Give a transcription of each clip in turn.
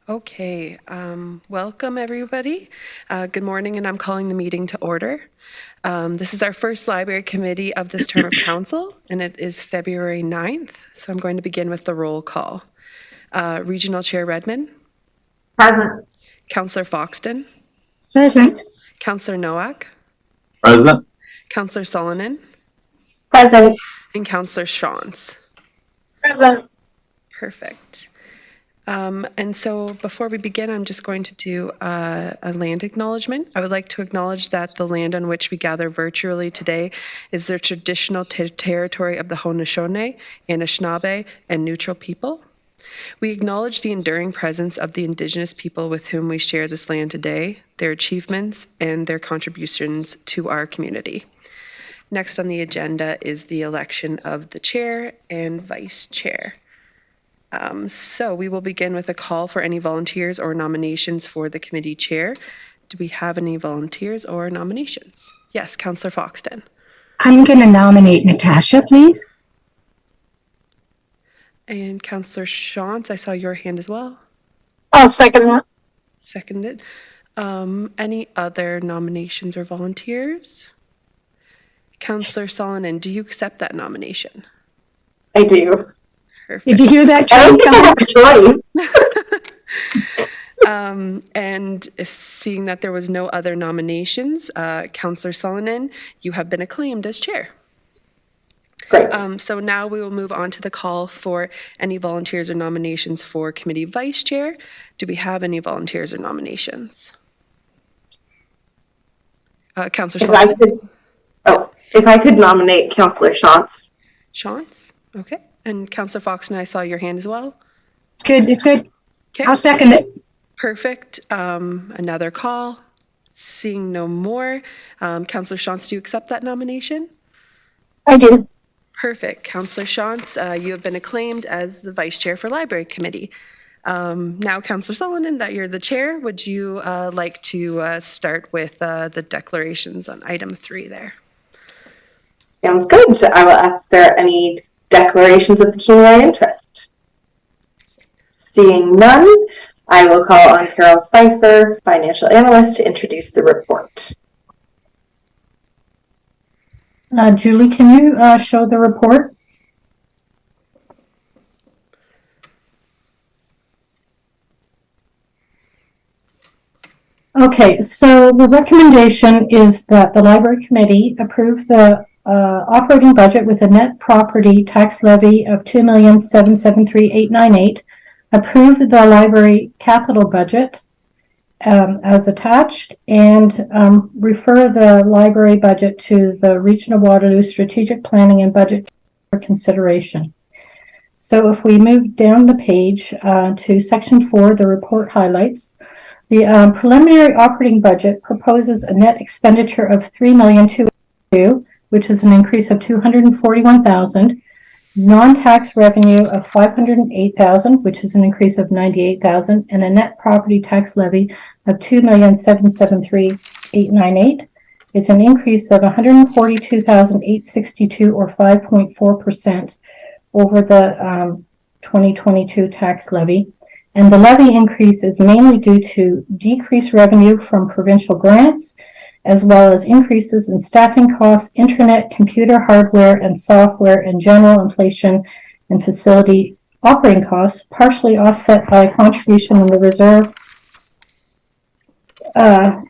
Okay, welcome everybody. Good morning, and I'm calling the meeting to order. This is our first library committee of this term of council, and it is February 9th, so I'm going to begin with the roll call. Regional Chair Redmond. Present. Councillor Foxton. Present. Councillor Nowak. Present. Councillor Solonen. Present. And Councillor Shantz. Present. Perfect. And so before we begin, I'm just going to do a land acknowledgement. I would like to acknowledge that the land on which we gather virtually today is the traditional territory of the Haudenosaunee, Anishinaabe, and Neutral people. We acknowledge the enduring presence of the Indigenous people with whom we share this land today, their achievements, and their contributions to our community. Next on the agenda is the election of the chair and vice chair. So we will begin with a call for any volunteers or nominations for the committee chair. Do we have any volunteers or nominations? Yes, Councillor Foxton. I'm going to nominate Natasha, please. And Councillor Shantz, I saw your hand as well. I'll second that. Seconded. Any other nominations or volunteers? Councillor Solonen, do you accept that nomination? I do. Perfect. Did you hear that? I don't think I have a choice. And seeing that there was no other nominations, Councillor Solonen, you have been acclaimed as chair. Great. So now we will move on to the call for any volunteers or nominations for committee vice chair. Do we have any volunteers or nominations? Councillor Solonen. If I could nominate Councillor Shantz. Shantz, okay. And Councillor Foxton, I saw your hand as well. Good, it's good. Okay. I'll second it. Perfect. Another call. Seeing no more. Councillor Shantz, do you accept that nomination? I do. Perfect. Councillor Shantz, you have been acclaimed as the vice chair for library committee. Now, Councillor Solonen, that you're the chair, would you like to start with the declarations on item 3 there? Sounds good. So I will ask if there are any declarations of pecuniary interest. Seeing none, I will call on Carol Pfeiffer, financial analyst, to introduce the report. Julie, can you show the report? Okay, so the recommendation is that the library committee approve the operating budget with a net property tax levy of $2,773,898, approve the library capital budget as attached, and refer the library budget to the Region of Waterloo Strategic Planning and Budget for consideration. So if we move down the page to section 4, the report highlights, the preliminary operating budget proposes a net expenditure of $3,282,000, which is an increase of $241,000, non-tax revenue of $508,000, which is an increase of $98,000, and a net property tax levy of $2,773,898. It's an increase of $142,862, or 5.4% over the 2022 tax levy. And the levy increase is mainly due to decreased revenue from provincial grants, as well as increases in staffing costs, internet, computer hardware and software, and general inflation and facility operating costs, partially offset by a contribution in the reserve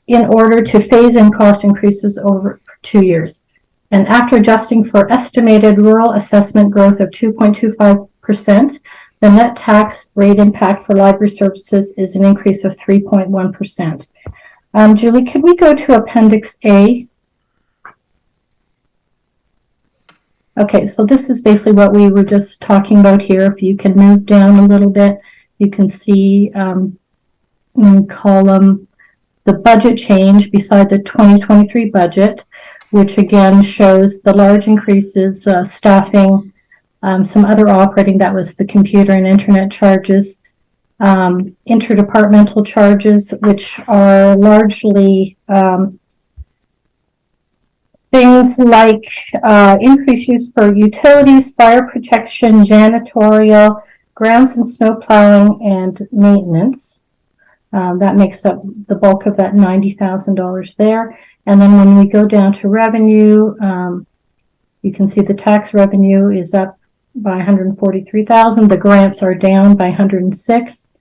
in order to phase in cost increases over 2 years. And after adjusting for estimated rural assessment growth of 2.25%, the net tax rate impact for library services is an increase of 3.1%. Julie, could we go to Appendix A? Okay, so this is basically what we were just talking about here. If you can move down a little bit, you can see in column the budget change beside the 2023 budget, which again shows the large increases, staffing, some other operating, that was the computer and internet charges, interdepartmental charges, which are largely things like increased use for utilities, fire protection, janitorial, grounds and snow plowing, and maintenance. That makes up the bulk of that $90,000 there. And then when we go down to revenue, you can see the tax revenue is up by $143,000. The grants are down by $106,000.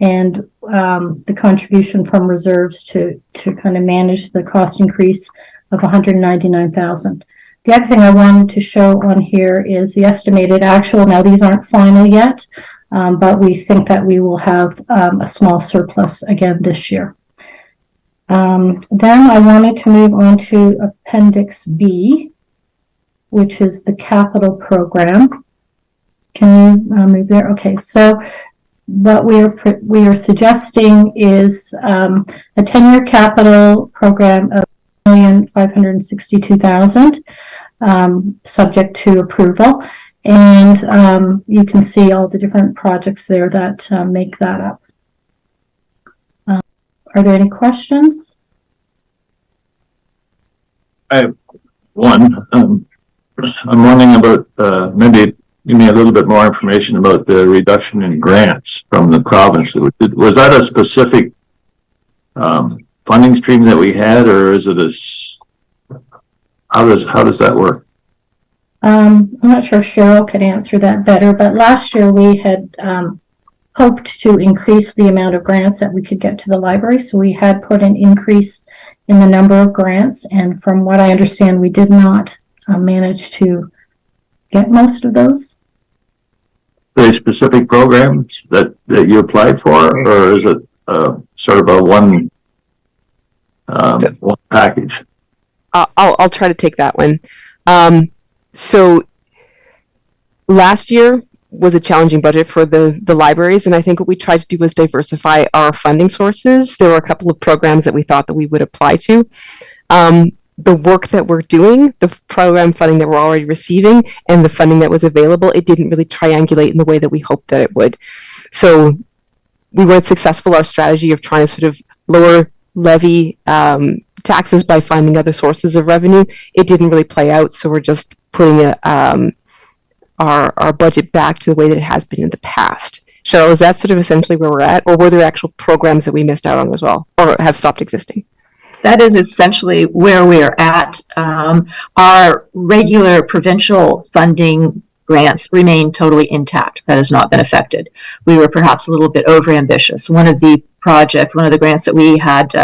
And the contribution from reserves to kind of manage the cost increase of $199,000. The other thing I wanted to show on here is the estimated actual. Now, these aren't final yet, but we think that we will have a small surplus again this year. Then I wanted to move on to Appendix B, which is the capital program. Can you move there? Okay, so what we are suggesting is a 10-year capital program of $1,562,000, subject to approval. And you can see all the different projects there that make that up. Are there any questions? I have one. I'm wondering about maybe give me a little bit more information about the reduction in grants from the province. Was that a specific funding stream that we had, or is it how does that work? I'm not sure if Cheryl could answer that better, but last year we had hoped to increase the amount of grants that we could get to the library. So we had put an increase in the number of grants. And from what I understand, we did not manage to get most of those. Very specific programs that you applied for, or is it sort of a one package? I'll try to take that one. So last year was a challenging budget for the libraries, and I think what we tried to do was diversify our funding sources. There were a couple of programs that we thought that we would apply to. The work that we're doing, the program funding that we're already receiving, and the funding that was available, it didn't really triangulate in the way that we hoped that it would. So we weren't successful. Our strategy of trying to sort of lower levy taxes by finding other sources of revenue, it didn't really play out. So we're just putting our budget back to the way that it has been in the past. Cheryl, is that sort of essentially where we're at, or were there actual programs that we missed out on as well, or have stopped existing? That is essentially where we are at. Our regular provincial funding grants remain totally intact. That has not been affected. We were perhaps a little bit overambitious. One of the grants that we had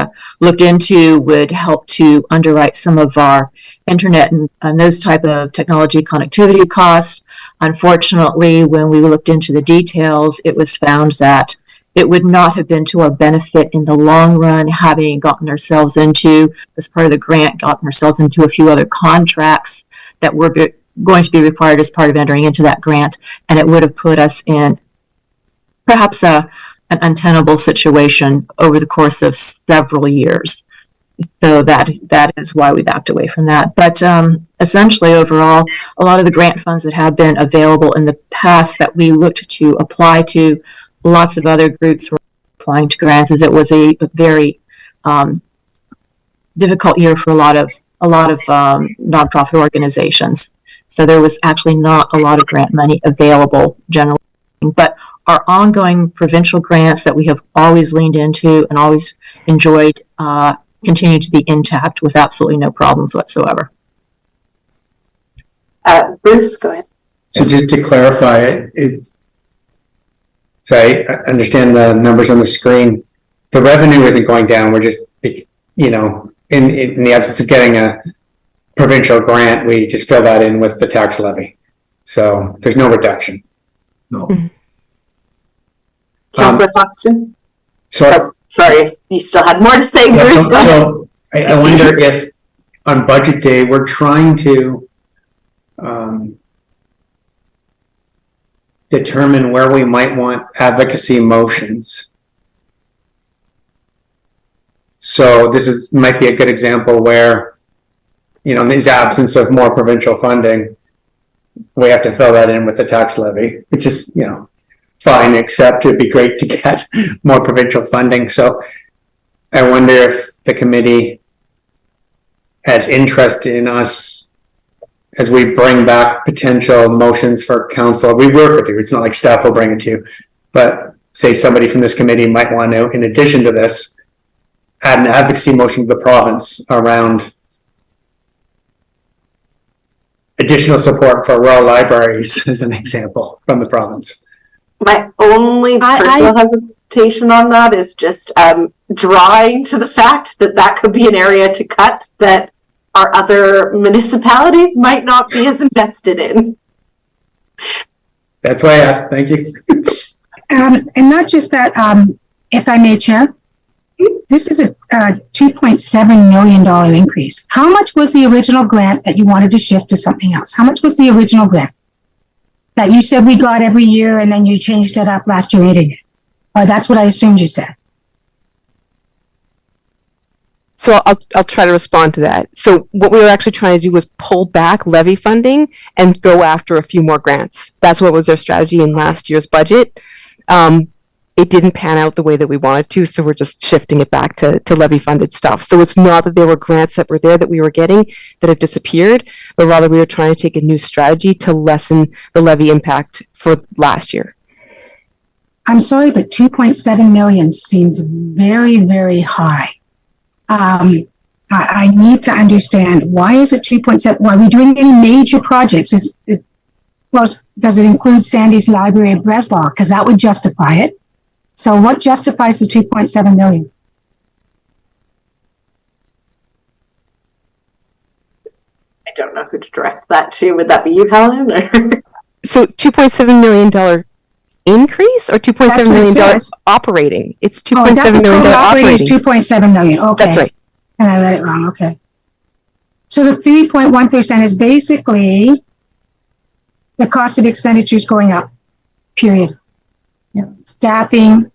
looked into would help to underwrite some of our internet and those type of technology connectivity costs. Unfortunately, when we looked into the details, it was found that it would not have been to our benefit in the long run, having gotten ourselves into, as part of the grant, gotten ourselves into a few other contracts that were going to be required as part of entering into that grant. And it would have put us in perhaps an untenable situation over the course of several years. So that is why we backed away from that. But essentially, overall, a lot of the grant funds that have been available in the past that we looked to apply to, lots of other groups were applying to grants, as it was a very difficult year for a lot of nonprofit organizations. So there was actually not a lot of grant money available generally. But our ongoing provincial grants that we have always leaned into and always enjoyed continue to be intact with absolutely no problems whatsoever. Bruce, go ahead. So just to clarify, so I understand the numbers on the screen. The revenue isn't going down. We're just, in the absence of getting a provincial grant, we just fill that in with the tax levy. So there's no reduction. No. Councillor Foxton? So, sorry, if you still had more to say, yeah, Bruce. so I wonder if on budget day we're trying to determine where we might want advocacy motions. So this might be a good example where, in this absence of more provincial funding, we have to fill that in with the tax levy, which is, fine, except it'd be great to get more provincial funding. So I wonder if the committee has interest in us as we bring back potential motions for council. We work with you. It's not like staff will bring it to you, but say somebody from this committee might want to, in addition to this, add an advocacy motion to the province around additional support for rural libraries, as an example, from the province. My only personal hesitation on that is just drawing to the fact that that could be an area to cut that our other municipalities might not be as invested in. That's why I asked. Thank you. And not just that, if I may, Chair, this is a $2.7 million increase. How much was the original grant that you wanted to shift to something else? How much was the original grant that you said we got every year and then you changed it up last year and didn't? Or that's what I assumed you said. So I'll try to respond to that. So what we were actually trying to do was pull back levy funding and go after a few more grants. That's what was our strategy in last year's budget. It didn't pan out the way that we wanted to, so we're just shifting it back to levy funded stuff. So it's not that there were grants that were there that we were getting that have disappeared, but rather we were trying to take a new strategy to lessen the levy impact for last year. I'm sorry, but 2.7 million seems very, very high. I need to understand, why is it 2.7? Are we doing any major projects? Does it include Sandy's Library of Breslau? Because that would justify it. So what justifies the 2.7 million? I don't know who to direct that to. Would that be you, Helen? Or? So $2.7 million increase or $2.7 million operating? It's $2.7 million operating is 2.7 million. Okay. That's right. And I read it wrong. Okay. So the 3.1% is basically the cost of expenditures going up, period. Yeah. Staffing,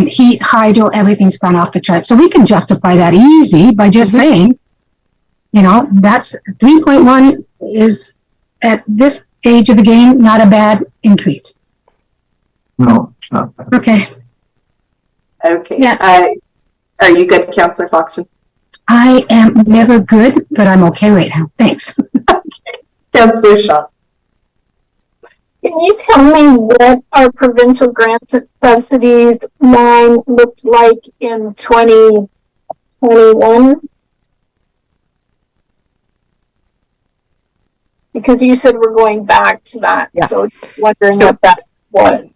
heat, hydro, everything's gone off the chart. So we can justify that easy by just saying, that's 3.1 is at this age of the game, not a bad increase. No, it's not. Okay. Okay. Yeah. Are you good, Councillor Foxton? I am never good, but I'm okay right now. Thanks. Okay. Councillor Shaw. Can you tell me what our provincial grants and subsidies line looked like in 2021? Because you said we're going back to that, Yeah. so wondering what that was.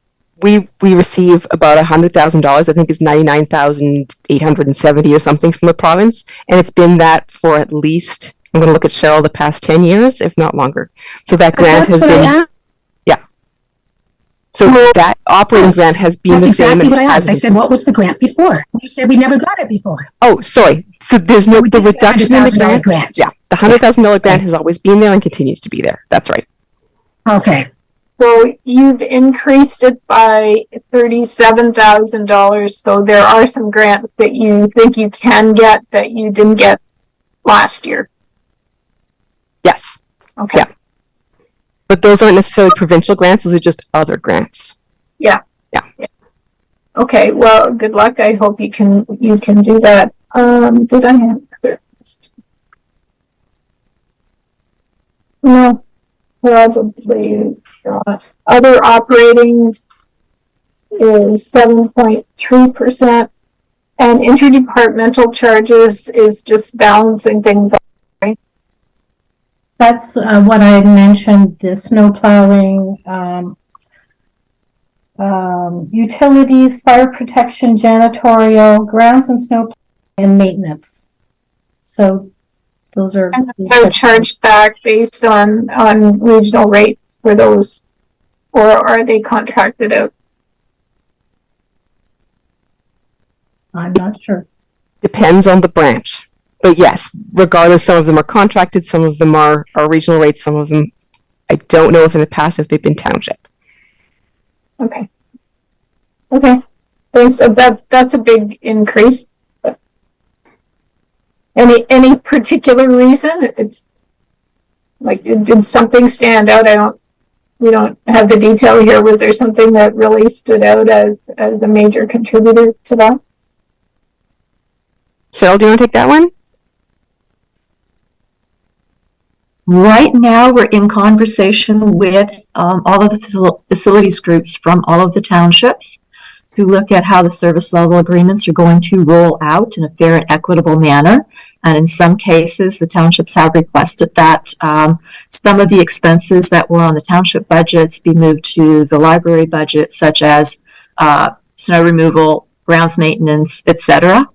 We receive about $100,000. I think it's 99,870 or something from the province, and it's been that for at least, I'm going to look at Cheryl, the past 10 years, if not longer. So that grant has been. So that operating grant has been the same. That's exactly what I asked. I said, what was the grant before? You said we never got it before. Oh, sorry. So there's no, the reduction in the grant. Yeah, the $100,000 grant has always been there and continues to be there. That's right. Okay. So you've increased it by $37,000. So there are some grants that you think you can get that you didn't get last year. Yes. Okay. Yeah. But those aren't necessarily provincial grants, those are just other grants. Yeah. Okay, well, good luck. I hope you can do that. Did I have other? No, probably not. Other operating is 7.3%, and interdepartmental charges is just balancing things out. That's what I had mentioned, the snow plowing, utilities, fire protection, janitorial, grounds and snow and maintenance. So those are. And they're charged back based on regional rates for those, or are they contracted out? I'm not sure. Depends on the branch. But yes, regardless, some of them are contracted, some of them are regional rates, some of them, I don't know if in the past if they've been township. Okay. Thanks. That's a big increase. Any particular reason? It's like, did something stand out? We don't have the detail here. Was there something that really stood out as a major contributor to that? Cheryl, do you want to take that one? Right now, we're in conversation with all of the facilities groups from all of the townships to look at how the service level agreements are going to roll out in a fair and equitable manner. And in some cases, the townships have requested that some of the expenses that were on the township budgets be moved to the library budget, such as snow removal, grounds maintenance, etc.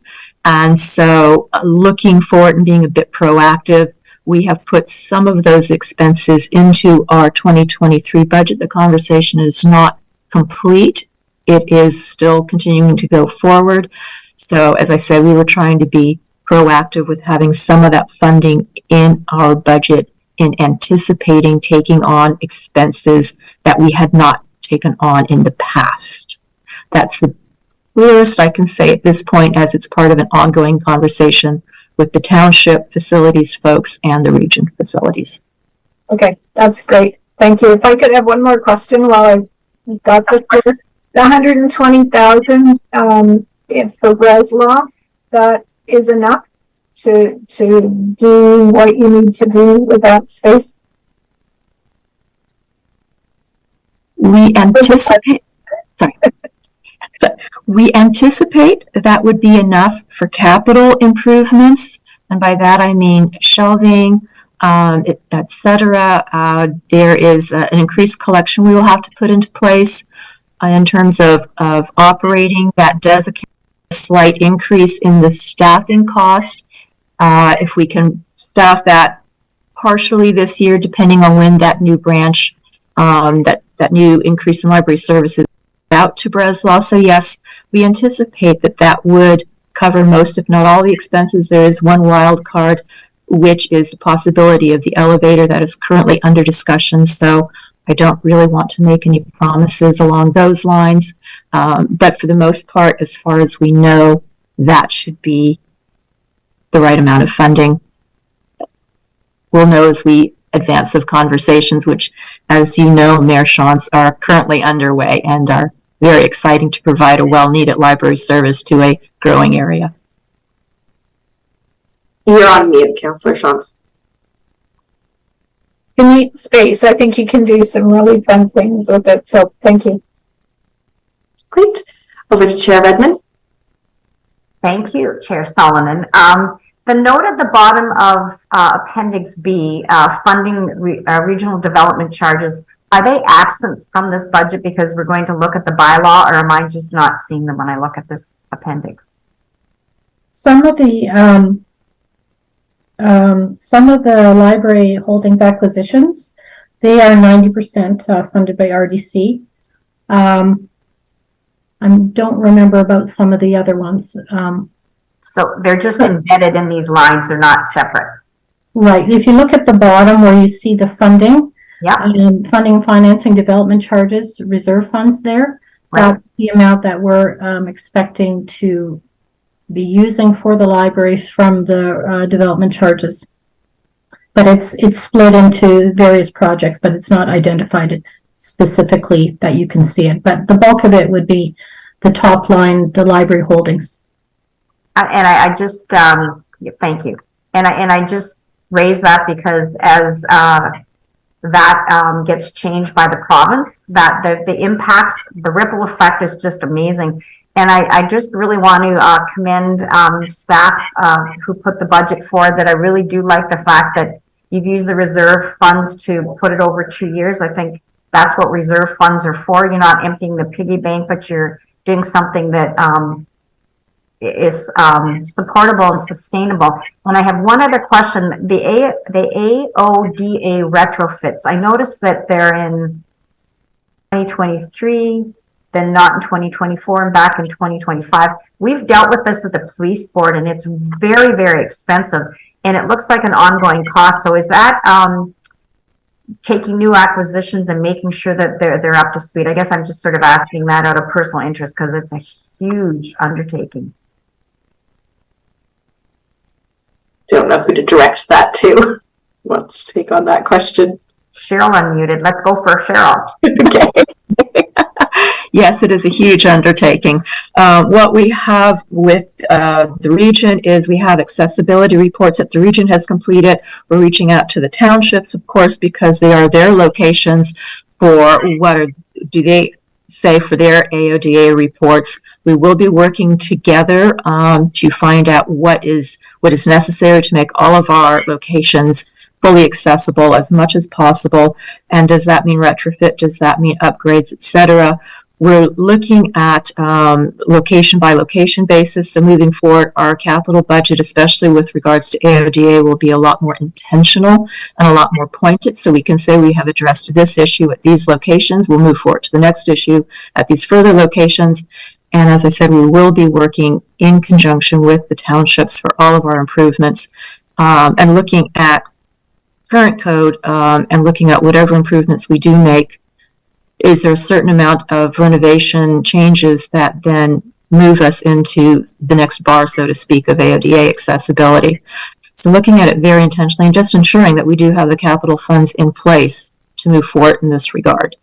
And so looking forward and being a bit proactive, we have put some of those expenses into our 2023 budget. The conversation is not complete. It is still continuing to go forward. So as I said, we were trying to be proactive with having some of that funding in our budget in anticipating taking on expenses that we had not taken on in the past. That's the clearest I can say at this point, as it's part of an ongoing conversation with the township facilities folks and the region facilities. Okay, that's great. Thank you. If I could have one more question while I got this. The 120,000 for Breslau, that is enough to do what you need to do with that space? We anticipate, sorry. We anticipate that would be enough for capital improvements, and by that I mean shelving, etc. There is an increased collection we will have to put into place in terms of operating. That does account for a slight increase in the staffing cost. If we can staff that partially this year, depending on when that new branch, that new increase in library services out to Breslau. So yes, we anticipate that would cover most, if not all, the expenses. There is one wild card, which is the possibility of the elevator that is currently under discussion. So I don't really want to make any promises along those lines. But for the most part, as far as we know, that should be the right amount of funding. We'll know as we advance those conversations, which, as you know, Mayor Shantz, are currently underway and are very exciting to provide a well-needed library service to a growing area. You're on mute, Councillor Shantz. The neat space. I think you can do some really fun things with it. So thank you. Great. Over to Chair Redmond. Thank you, Chair Solomon. The note at the bottom of Appendix B, funding regional development charges, are they absent from this budget because we're going to look at the bylaw, or am I just not seeing them when I look at this appendix? Some of the library holdings acquisitions, they are 90% funded by RDC. I don't remember about some of the other ones. So they're just embedded in these lines, they're not separate. Right. If you look at the bottom where you see the funding, funding, financing, development charges, reserve funds there, that's the amount that we're expecting to be using for the library from the development charges. But it's split into various projects, but it's not identified specifically that you can see it. But the bulk of it would be the top line, the library holdings. And I just, thank you. And I just raise that because as that gets changed by the province, that the impacts, the ripple effect is just amazing. And I just really want to commend staff who put the budget forward, that I really do like the fact that you've used the reserve funds to put it over 2 years. I think that's what reserve funds are for. You're not emptying the piggy bank, but you're doing something that is supportable and sustainable. And I have one other question. The AODA retrofits, I noticed that they're in 2023, then not in 2024, and back in 2025. We've dealt with this at the police board, and it's very, very expensive, and it looks like an ongoing cost. So is that taking new acquisitions and making sure that they're up to speed? I guess I'm just sort of asking that out of personal interest because it's a huge undertaking. Don't know who to direct that to. Who wants to take on that question? Cheryl unmuted. Let's go for Cheryl. Okay. Yes, it is a huge undertaking. What we have with the region is we have accessibility reports that the region has completed. We're reaching out to the townships, of course, because they are their locations for do they say for their AODA reports, we will be working together to find out what is necessary to make all of our locations fully accessible as much as possible. And does that mean retrofit? Does that mean upgrades, etc.? We're looking at location by location basis. So moving forward, our capital budget, especially with regards to AODA, will be a lot more intentional and a lot more pointed. So we can say we have addressed this issue at these locations. We'll move forward to the next issue at these further locations. And as I said, we will be working in conjunction with the townships for all of our improvements and looking at current code and looking at whatever improvements we do make. Is there a certain amount of renovation changes that then move us into the next bar, so to speak, of AODA accessibility? So looking at it very intentionally and just ensuring that we do have the capital funds in place to move forward in this regard.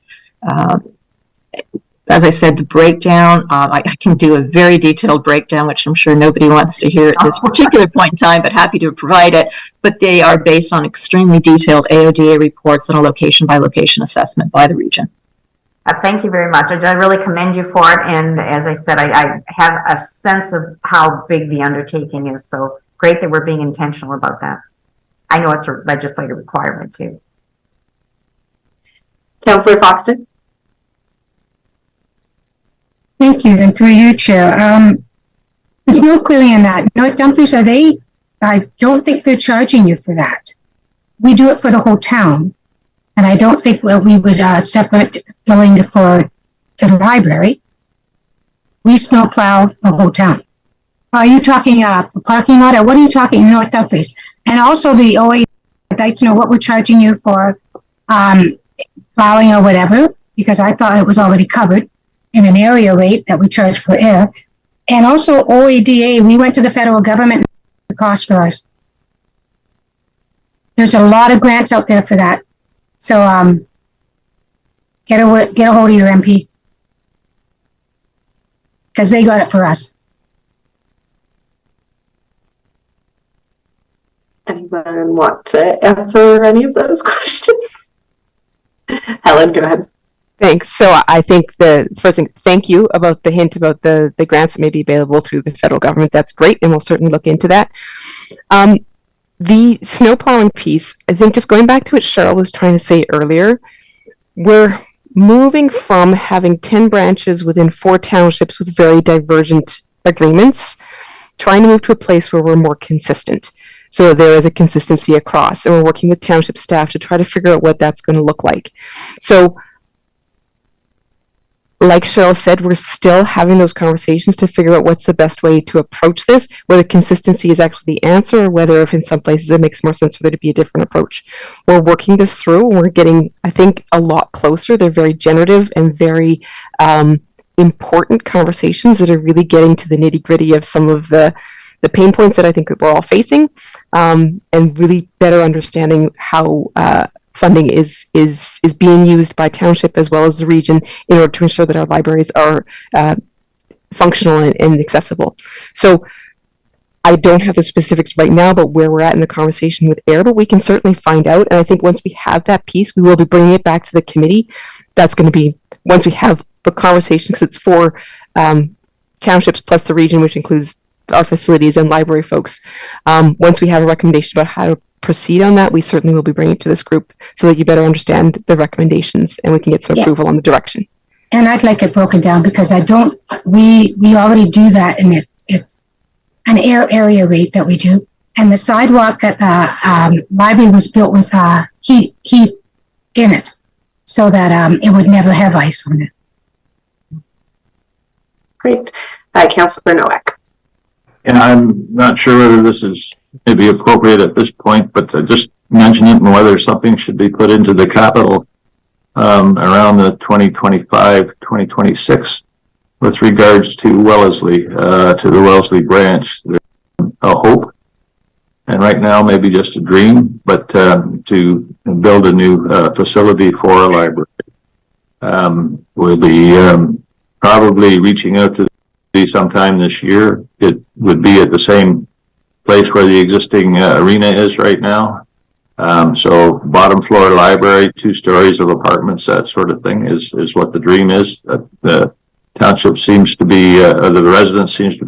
As I said, the breakdown, I can do a very detailed breakdown, which I'm sure nobody wants to hear at this particular point in time, but happy to provide it. But they are based on extremely detailed AODA reports and a location by location assessment by the region. Thank you very much. I really commend you for it. And as I said, I have a sense of how big the undertaking is. So great that we're being intentional about that. I know it's a legislative requirement too. Councillor Foxton? Thank you, and through you, Chair. There's no clearing on that. North Dumfries, I don't think they're charging you for that. We do it for the whole town. And I don't think we would separate billing to the library. We snowplow the whole town. Are you talking the parking lot, or what are you talking in North Dumfries? And also the OA, I'd like to know what we're charging you for plowing or whatever, because I thought it was already covered in an area rate that we charge for air. And also OADA, we went to the federal government, the cost for us. There's a lot of grants out there for that. So get a hold of your MP, because they got it for us. Anyone want to answer any of those questions? Helen, go ahead. Thanks. So I think the first thing, thank you about the hint about the grants that may be available through the federal government. That's great, and we'll certainly look into that. The snow plowing piece, I think just going back to what Cheryl was trying to say earlier, we're moving from having 10 branches within 4 townships with very divergent agreements, trying to move to a place where we're more consistent. So there is a consistency across, and we're working with township staff to try to figure out what that's going to look like. So like Cheryl said, we're still having those conversations to figure out what's the best way to approach this, whether consistency is actually the answer, or whether if in some places it makes more sense for there to be a different approach. We're working this through. We're getting, I think, a lot closer. They're very generative and very important conversations that are really getting to the nitty-gritty of some of the pain points that I think that we're all facing, and really better understanding how funding is being used by township as well as the region in order to ensure that our libraries are functional and accessible. So I don't have the specifics right now about where we're at in the conversation with AIR, but we can certainly find out. And I think once we have that piece, we will be bringing it back to the committee. That's going to be, once we have the conversation, because it's for townships plus the region, which includes our facilities and library folks. Once we have a recommendation about how to proceed on that, we certainly will be bringing it to this group so that you better understand the recommendations and we can get some approval on the direction. And I'd like it broken down, because we already do that, and it's an area rate that we do. And the sidewalk at the library was built with heat in it, so that it would never have ice on it. Great. Councillor Nowak. And I'm not sure whether this is maybe appropriate at this point, but just mention it and whether something should be put into the capital around the 2025-2026 with regards to Wellesley, to the Wellesley branch. There's a hope, and right now maybe just a dream, but to build a new facility for a library. We'll be probably reaching out to sometime this year. It would be at the same place where the existing arena is right now. So bottom floor library, 2 stories of apartments, that sort of thing is what the dream is. The township seems to be, the residents seem to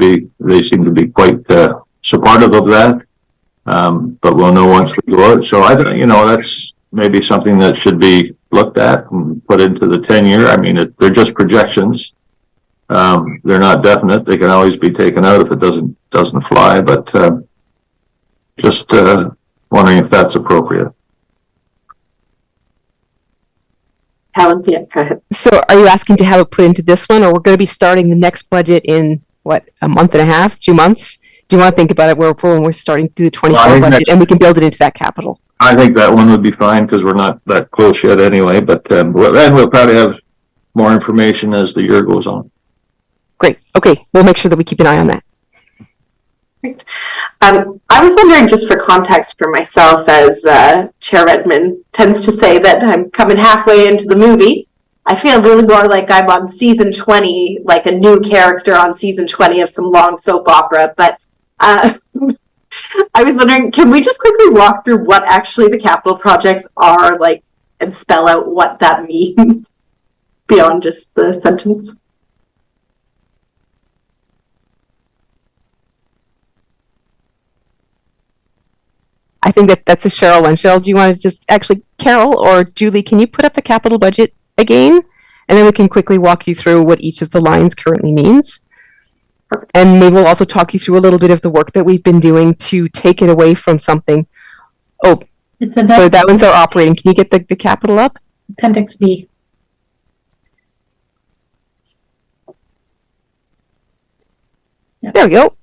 be quite supportive of that. But we'll know once we go out. So that's maybe something that should be looked at and put into the 10-year. I mean, they're just projections. They're not definite. They can always be taken out if it doesn't fly. But just wondering if that's appropriate. Helen, yeah, go ahead. So are you asking to have it put into this one, or we're going to be starting the next budget in, what, a month and a half, 2 months? Do you want to think about it when we're starting through the 24 budget, and we can build it into that capital? I think that one would be fine because we're not that close yet anyway. But then we'll probably have more information as the year goes on. Great. Okay. We'll make sure that we keep an eye on that. Great. I was wondering, just for context for myself, as Chair Redmond tends to say that I'm coming halfway into the movie, I feel really more like I'm on season 20, like a new character on season 20 of some long soap opera. But I was wondering, can we just quickly walk through what actually the capital projects are, like, and spell out what that means beyond just the sentence? I think that's a Cheryl one. Cheryl, do you want to just actually, Carol or Julie, can you put up the capital budget again? And then we can quickly walk you through what each of the lines currently means. And maybe we'll also talk you through a little bit of the work that we've been doing to take it away from something. Oh, so that one's our operating. Can you get the capital up? Appendix B. Yep. There we go.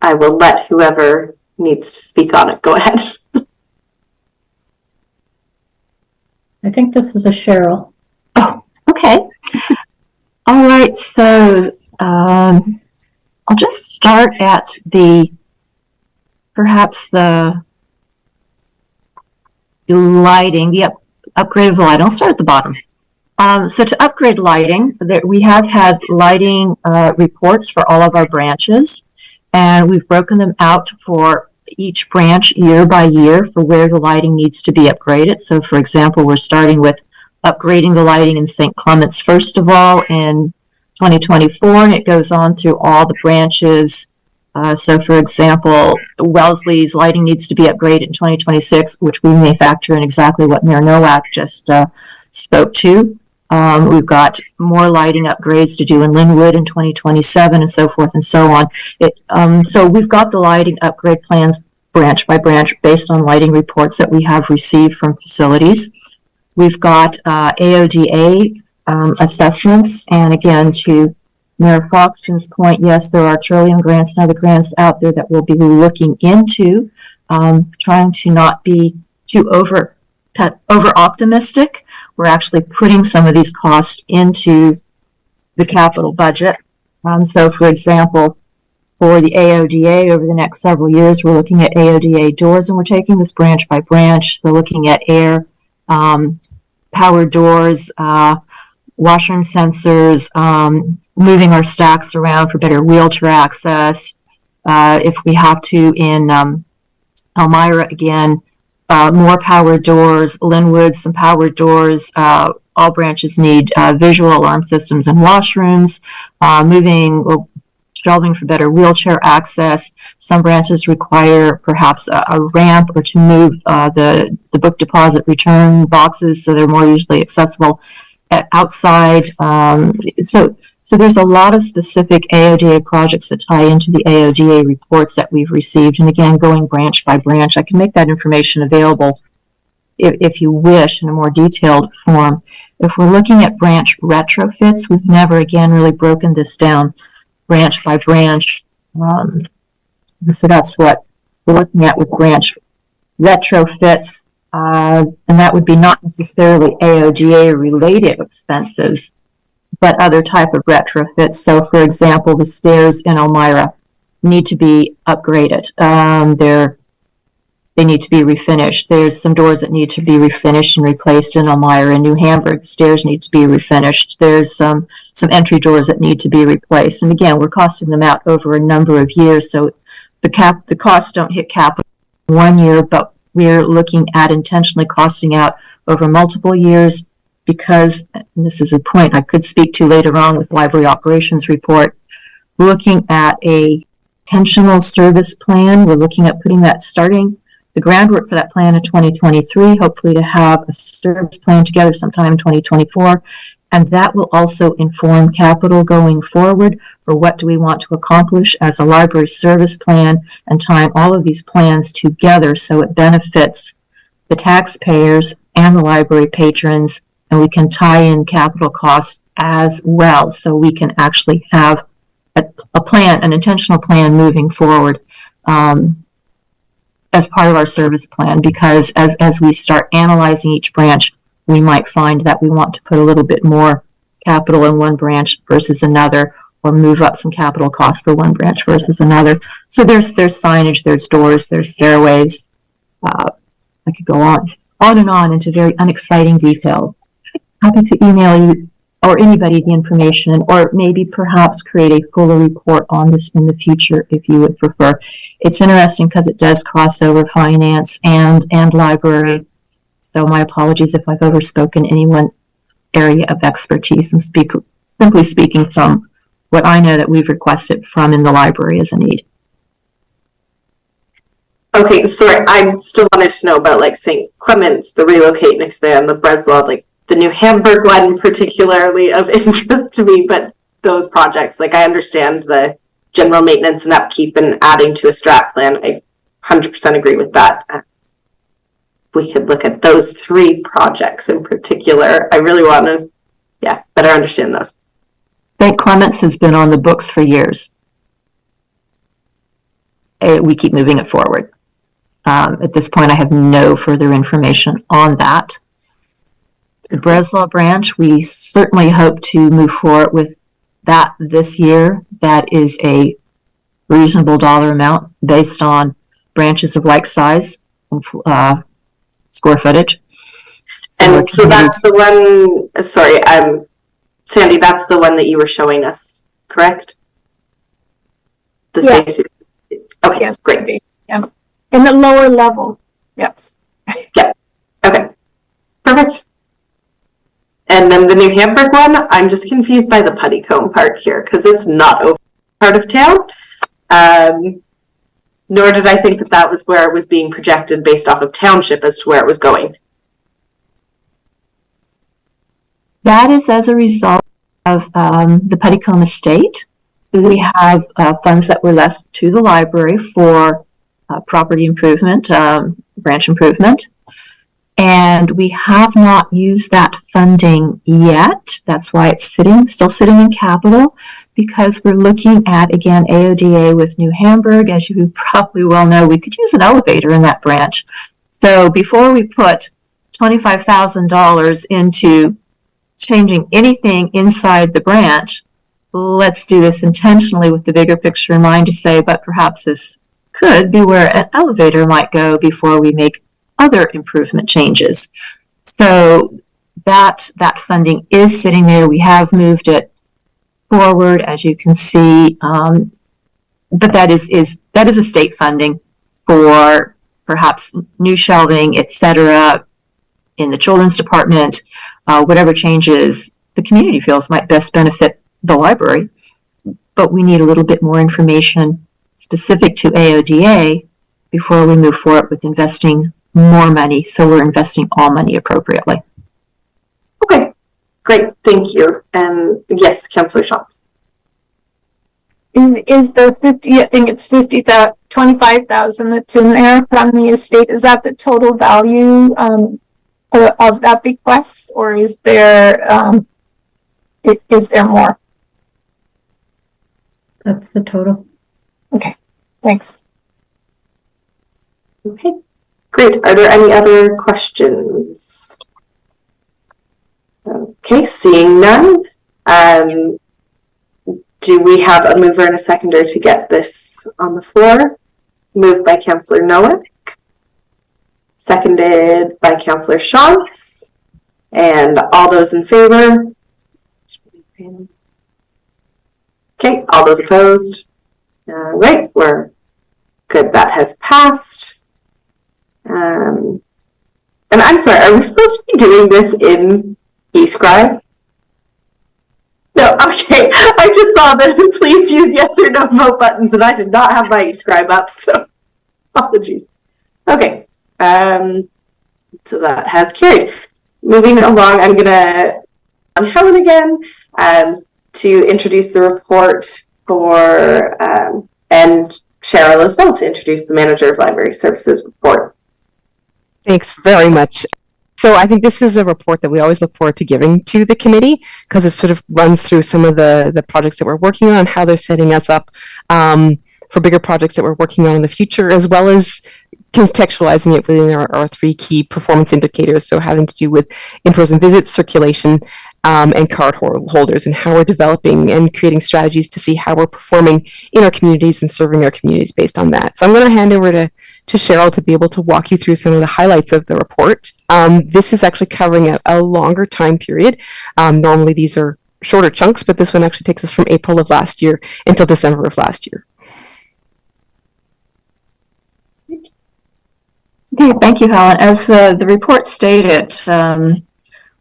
I will let whoever needs to speak on it go ahead. I think this is a Cheryl. Oh, okay. All right, so I'll just start at perhaps the lighting, the upgrade of the lighting. I'll start at the bottom. So to upgrade lighting, we have had lighting reports for all of our branches, and we've broken them out for each branch year by year for where the lighting needs to be upgraded. So for example, we're starting with upgrading the lighting in St. Clement's first of all in 2024, and it goes on through all the branches. So for example, Wellesley's lighting needs to be upgraded in 2026, which we may factor in exactly what Mayor Nowak just spoke to. We've got more lighting upgrades to do in Linwood in 2027 and so forth and so on. So we've got the lighting upgrade plans branch by branch based on lighting reports that we have received from facilities. We've got AODA assessments, and again, to Mayor Foxton's point, yes, there are Trillium grants and other grants out there that we'll be looking into, trying to not be too over optimistic. We're actually putting some of these costs into the capital budget. So for example, for the AODA over the next several years, we're looking at AODA doors, and we're taking this branch by branch. So looking at air, power doors, washroom sensors, moving our stacks around for better wheelchair access. If we have to in Elmira again, more power doors, Linwood, some power doors. All branches need visual alarm systems and washrooms. Shelving for better wheelchair access. Some branches require perhaps a ramp or to move the book deposit return boxes so they're more easily accessible outside. So there's a lot of specific AODA projects that tie into the AODA reports that we've received. And again, going branch by branch, I can make that information available if you wish in a more detailed form. If we're looking at branch retrofits, we've never again really broken this down branch by branch. So that's what we're looking at with branch retrofits. And that would be not necessarily AODA related expenses, but other type of retrofits. So for example, the stairs in Elmira need to be upgraded. They're they need to be refinished. There's some doors that need to be refinished and replaced in Elmira and New Hamburg. Stairs need to be refinished. There's some entry doors that need to be replaced. And again, we're costing them out over a number of years. So the costs don't hit capital in 1 year, but we're looking at intentionally costing out over multiple years because, and this is a point I could speak to later on with library operations report, looking at a intentional service plan. We're looking at putting that, starting the groundwork for that plan in 2023, hopefully to have a service plan together sometime in 2024. And that will also inform capital going forward for what do we want to accomplish as a library service plan, and tying all of these plans together so it benefits the taxpayers and the library patrons, and we can tie in capital costs as well so we can actually have a plan, an intentional plan moving forward as part of our service plan, because as we start analyzing each branch, we might find that we want to put a little bit more capital in one branch versus another, or move up some capital costs for one branch versus another. So there's signage, there's doors, there's stairways. I could go on and on into very unexciting details. Happy to email you or anybody the information, or maybe perhaps create a fuller report on this in the future if you would prefer. It's interesting because it does cross over finance and library. So my apologies if I've overspoken anyone's area of expertise, and simply speaking from what I know that we've requested from in the library as a need. Okay, sorry, I still wanted to know about like St. Clement's, the relocate and expand, the Breslau, like the New Hamburg one particularly of interest to me, but those projects, like I understand the general maintenance and upkeep and adding to a strat plan. I 100% agree with that. We could look at those 3 projects in particular. I really want to, better understand those. St. Clement's has been on the books for years. We keep moving it forward. At this point, I have no further information on that. The Breslau branch, we certainly hope to move forward with that this year. That is a reasonable dollar amount based on branches of like size and square footage. And so that's the one, sorry, Sandy, that's the one that you were showing us, correct? The space. Okay, Yes, great. Yeah. In the lower level, yes. Yeah, okay, perfect. And then the New Hamburg one, I'm just confused by the putty comb part here because it's not over part of town. Nor did I think that was where it was being projected based off of township as to where it was going. That is as a result of the Puttycombe estate. Mm-hmm. We have funds that were left to the library for property improvement, branch improvement. And we have not used that funding yet. That's why it's still sitting in capital, because we're looking at, again, AODA with New Hamburg. As you probably well know, we could use an elevator in that branch. So before we put $25,000 into changing anything inside the branch, let's do this intentionally with the bigger picture in mind to say, but perhaps this could be where an elevator might go before we make other improvement changes. So that funding is sitting there. We have moved it forward, as you can see, but that is a state funding for perhaps new shelving, etc., in the children's department. Whatever changes the community feels might best benefit the library, but we need a little bit more information specific to AODA before we move forward with investing more money, so we're investing all money appropriately. Okay, great, thank you. And yes, Councillor Schatz. Is the 50, I think it's 25,000 that's in there from the estate, is that the total value of that bequest, or is there more? That's the total. Okay, thanks. Okay, great. Are there any other questions? Okay, seeing none. Do we have a mover and a seconder to get this on the floor? Moved by Councillor Noah. seconded by Councillor Shantz. And all those in favor? Okay, all those opposed? Right, we're good. That has passed. And I'm sorry, are we supposed to be doing this in eScribe? No, okay. I just saw the please use yes or no vote buttons, and I did not have my eScribe up, so apologies. Okay, so that has carried. Moving along, I'm gonna on Helen again to introduce the report for and Cheryl as well to introduce the Manager of Library Services report. Thanks very much. So I think this is a report that we always look forward to giving to the committee because it sort of runs through some of the projects that we're working on, how they're setting us up for bigger projects that we're working on in the future, as well as contextualizing it within our three key performance indicators, so having to do with in-person visits, circulation, and card holders, and how we're developing and creating strategies to see how we're performing in our communities and serving our communities based on that. So I'm going to hand over to Cheryl to be able to walk you through some of the highlights of the report. This is actually covering a longer time period. Normally these are shorter chunks, but this one actually takes us from April of last year until December of last year. Okay, thank you, Helen. As the report stated,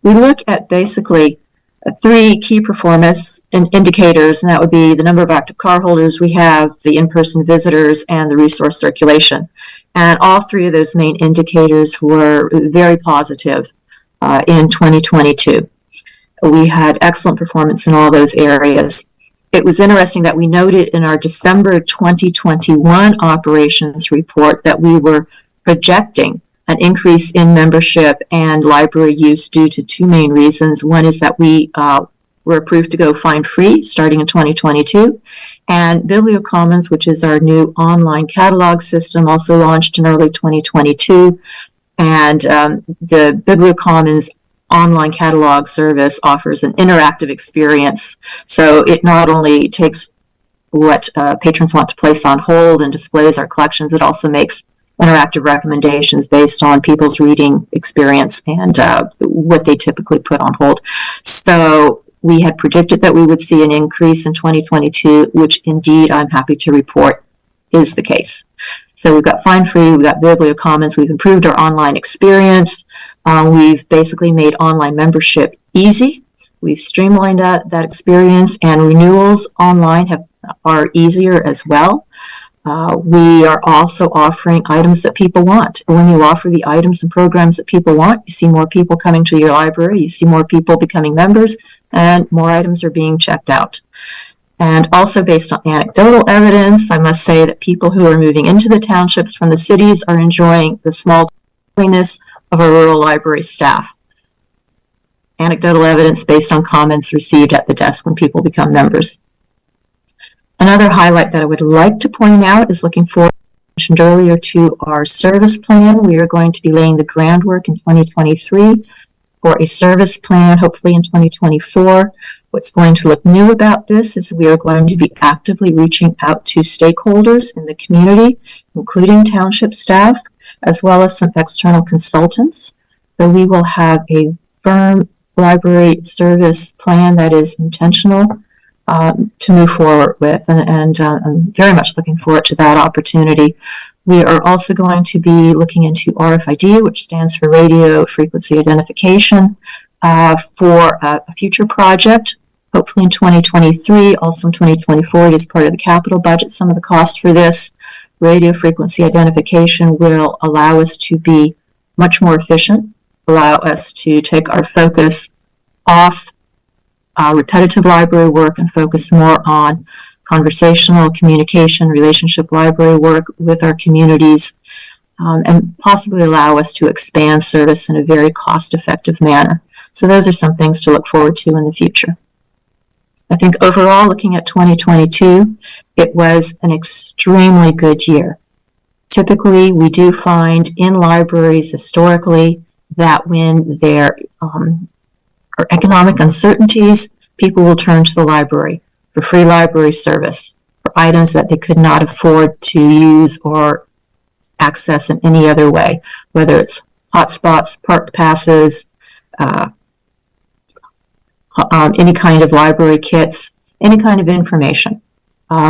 we look at basically three key performance indicators, and that would be the number of active cardholders we have, the in-person visitors, and the resource circulation. And all three of those main indicators were very positive in 2022. We had excellent performance in all those areas. It was interesting that we noted in our December 2021 operations report that we were projecting an increase in membership and library use due to two main reasons. One is that we were approved to go fine-free starting in 2022, and BiblioCommons, which is our new online catalog system, also launched in early 2022, and the BiblioCommons online catalog service offers an interactive experience. So it not only takes what patrons want to place on hold and displays our collections, it also makes interactive recommendations based on people's reading experience and what they typically put on hold. So we had predicted that we would see an increase in 2022, which indeed I'm happy to report is the case. So we've got Find Free, we've got BiblioCommons, we've improved our online experience, we've basically made online membership easy, we've streamlined that experience, and renewals online are easier as well. We are also offering items that people want. When you offer the items and programs that people want, you see more people coming to your library, you see more people becoming members, and more items are being checked out. And also based on anecdotal evidence, I must say that people who are moving into the townships from the cities are enjoying the small cleanliness of our rural library staff. Anecdotal evidence based on comments received at the desk when people become members. Another highlight that I would like to point out is looking forward, mentioned earlier, to our service plan. We are going to be laying the groundwork in 2023 for a service plan, hopefully in 2024. What's going to look new about this is we are going to be actively reaching out to stakeholders in the community, including township staff, as well as some external consultants. So we will have a firm library service plan that is intentional to move forward with, and I'm very much looking forward to that opportunity. We are also going to be looking into RFID, which stands for Radio Frequency Identification, for a future project, hopefully in 2023, also in 2024. It is part of the capital budget. Some of the costs for this radio frequency identification will allow us to be much more efficient, allow us to take our focus off repetitive library work and focus more on conversational communication, relationship library work with our communities, and possibly allow us to expand service in a very cost-effective manner. So those are some things to look forward to in the future. I think overall, looking at 2022, it was an extremely good year. Typically, we do find in libraries historically that when there or economic uncertainties, people will turn to the library for free library service, for items that they could not afford to use or access in any other way, whether it's hotspots, park passes, any kind of library kits, any kind of information.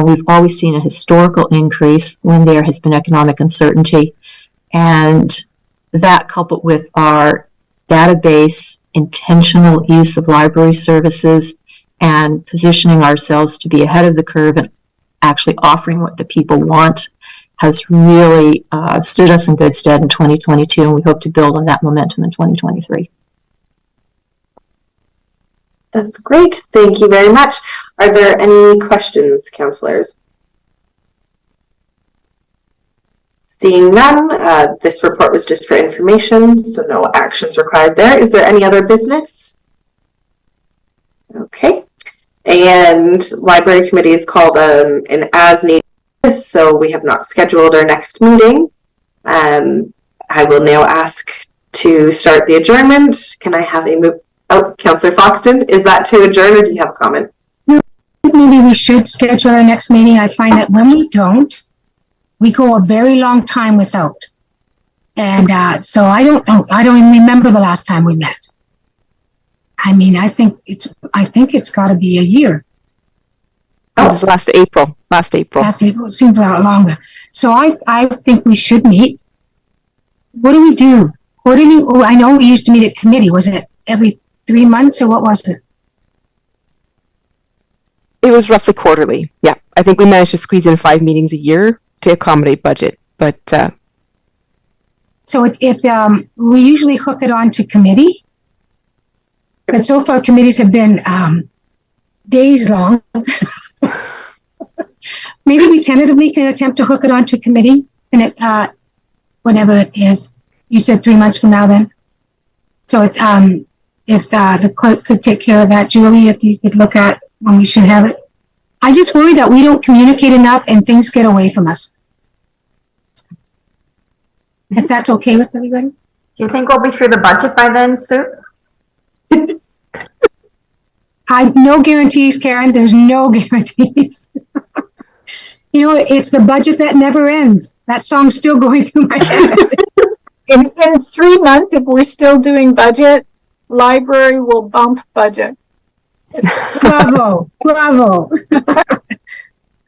We've always seen a historical increase when there has been economic uncertainty, and that coupled with our database, intentional use of library services, and positioning ourselves to be ahead of the curve and actually offering what the people want has really stood us in good stead in 2022, and we hope to build on that momentum in 2023. That's great. Thank you very much. Are there any questions, councillors? Seeing none, this report was just for information, so no actions required there. Is there any other business? Okay. And library committee is called an as-needed, so we have not scheduled our next meeting. I will now ask to start the adjournment. Can I have a move? Oh, Councillor Foxton, is that to adjourn or do you have a comment? Maybe we should schedule our next meeting. I find that when we don't, we go a very long time without. And so I don't even remember the last time we met. I mean, I think it's got to be a year. It was last April. Last April, it seems a lot longer. So I think we should meet. What do we do? I know we used to meet at committee. Was it every 3 months or what was it? It was roughly quarterly. Yeah, I think we managed to squeeze in 5 meetings a year to accommodate budget. But so if we usually hook it on to committee, but so far committees have been days long. Maybe we tentatively can attempt to hook it on to committee, and it whenever it is. You said 3 months from now, then. So if the clerk could take care of that, Julie, if you could look at when we should have it. I just worry that we don't communicate enough and things get away from us. If that's okay with everybody. Do you think we'll be through the budget by then, Sue? No guarantees, Karen. There's no guarantees. You know, it's the budget that never ends. That song's still going through my head. In 3 months, if we're still doing budget, library will bump budget. Bravo, bravo.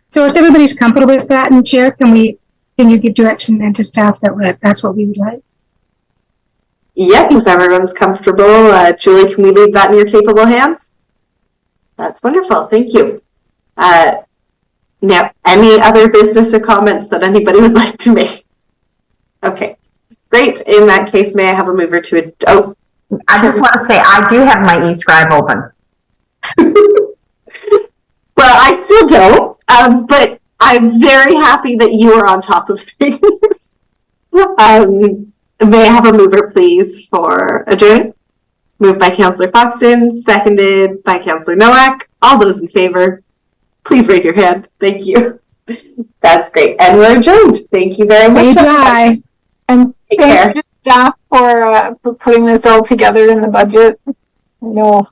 So if everybody's comfortable with that, and Chair, can you give direction then to staff that that's what we would like? Yes, if everyone's comfortable. Julie, can we leave that in your capable hands? That's wonderful. Thank you. Now, any other business or comments that anybody would like to make? Okay, great. In that case, may I have a mover to it? Oh, I just want to say I do have my eScribe open. Well, I still don't, but I'm very happy that you are on top of things. May I have a mover, please, for adjourn? Moved by Councillor Foxton, seconded by Councillor Nowak. All those in favor, please raise your hand. Thank you. That's great. And we're adjourned. Thank you very much. Bye. And Take care. thank you, staff, for putting this all together in the budget. No,